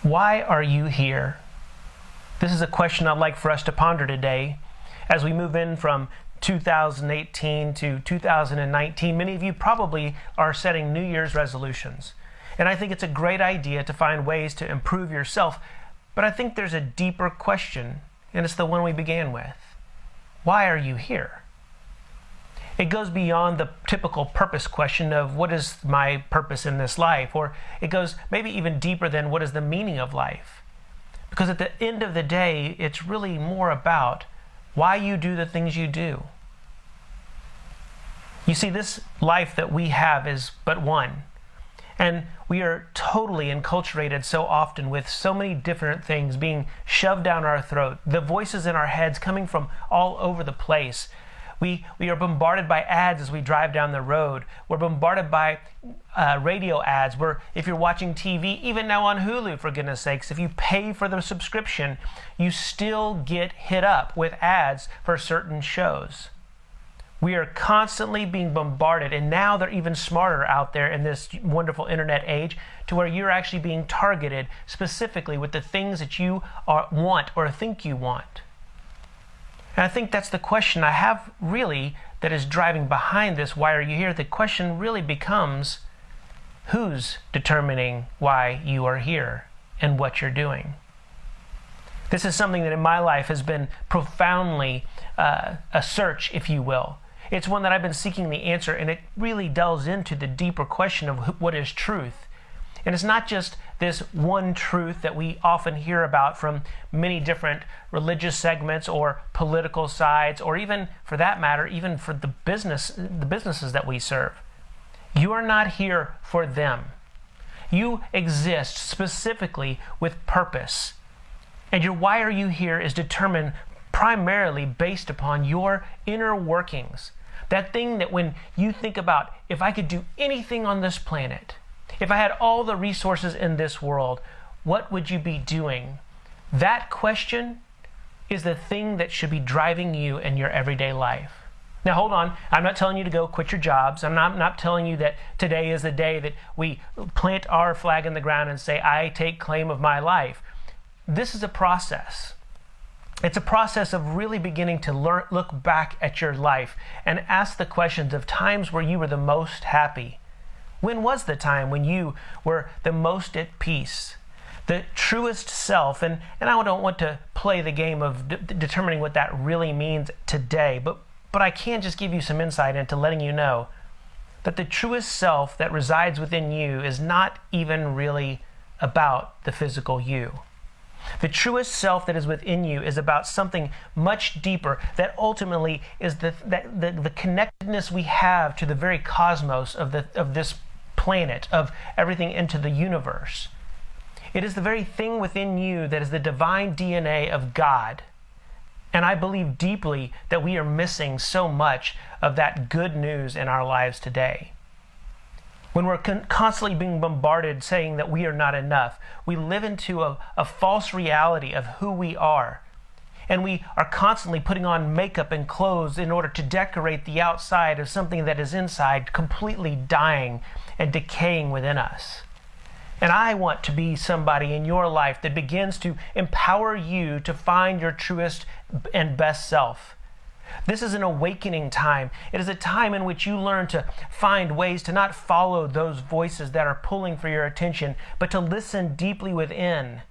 Why are you here? This is a question I'd like for us to ponder today as we move in from 2018 to 2019. Many of you probably are setting New Year's resolutions. And I think it's a great idea to find ways to improve yourself. But I think there's a deeper question, and it's the one we began with. Why are you here? It goes beyond the typical purpose question of what is my purpose in this life, or it goes maybe even deeper than what is the meaning of life. Because at the end of the day, it's really more about why you do the things you do. You see, this life that we have is but one. And we are totally enculturated so often with so many different things being shoved down our throat, the voices in our heads coming from all over the place. We are bombarded by ads as we drive down the road. We're bombarded by radio ads. If you're watching TV, even now on Hulu, for goodness sakes, if you pay for the subscription, you still get hit up with ads for certain shows. We are constantly being bombarded, and now they're even smarter out there in this wonderful internet age to where you're actually being targeted specifically with the things that you want or think you want. And I think that's the question I have really that is driving behind this, why are you here? The question really becomes, who's determining why you are here and what you're doing? This is something that in my life has been profoundly a search, if you will. It's one that I've been seeking the answer, and it really delves into the deeper question of what is truth. And it's not just this one truth that we often hear about from many different religious segments or political sides, or even, for that matter, even for the businesses that we serve. You are not here for them. You exist specifically with purpose. And your why are you here is determined primarily based upon your inner workings. That thing that when you think about, if I could do anything on this planet, if I had all the resources in this world, what would you be doing? That question is the thing that should be driving you in your everyday life. Now hold on, I'm not telling you to go quit your jobs. I'm not telling you that today is the day that we plant our flag in the ground and say, I take claim of my life. This is a process. It's a process of really beginning to look back at your life and ask the questions of times where you were the most happy. When was the time when you were the most at peace? The truest self, and I don't want to play the game of determining what that really means today, but I can just give you some insight into letting you know that the truest self that resides within you is not even really about the physical you. The truest self that is within you is about something much deeper that ultimately is the connectedness we have to the very cosmos of this planet, of everything into the universe. It is the very thing within you that is the divine DNA of God. And I believe deeply that we are missing so much of that good news in our lives today. When we're constantly being bombarded saying that we are not enough, we live into a false reality of who we are. And we are constantly putting on makeup and clothes in order to decorate the outside of something that is inside completely dying and decaying within us. And I want to be somebody in your life that begins to empower you to find your truest and best self. This is an awakening time. It is a time in which you learn to find ways to not follow those voices that are pulling for your attention, but to listen deeply within,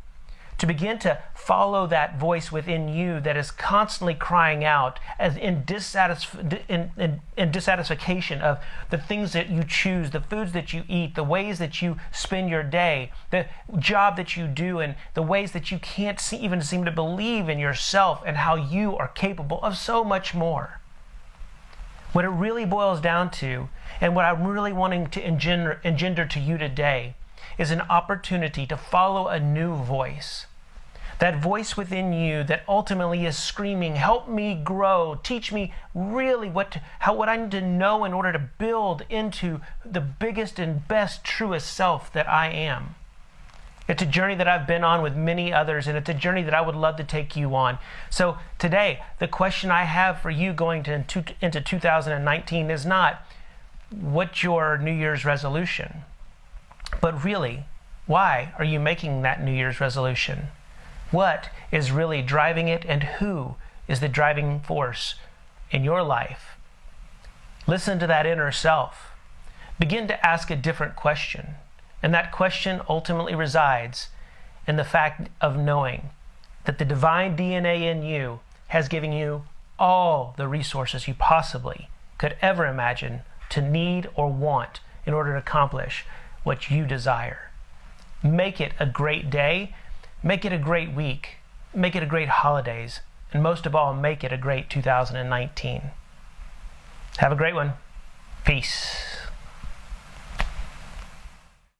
to begin to follow that voice within you that is constantly crying out as in dissatisfaction of the things that you choose, the foods that you eat, the ways that you spend your day, the job that you do, and the ways that you can't even seem to believe in yourself and how you are capable of so much more. What it really boils down to, and what I'm really wanting to engender to you today, is an opportunity to follow a new voice. That voice within you that ultimately is screaming, help me grow, teach me really what I need to know in order to build into the biggest and best, truest self that I am. It's a journey that I've been on with many others, and it's a journey that I would love to take you on. So today, the question I have for you going into 2019 is not, what's your New Year's resolution? But really, Why are you making that New Year's resolution? What is really driving it, and who is the driving force in your life? Listen to that inner self. Begin to ask a different question. And that question ultimately resides in the fact of knowing that the divine DNA in you has given you all the resources you possibly could ever imagine to need or want in order to accomplish what you desire. Make it a great day. Make it a great week. Make it a great holidays. And most of all, make it a great 2019. Have a great one. Peace.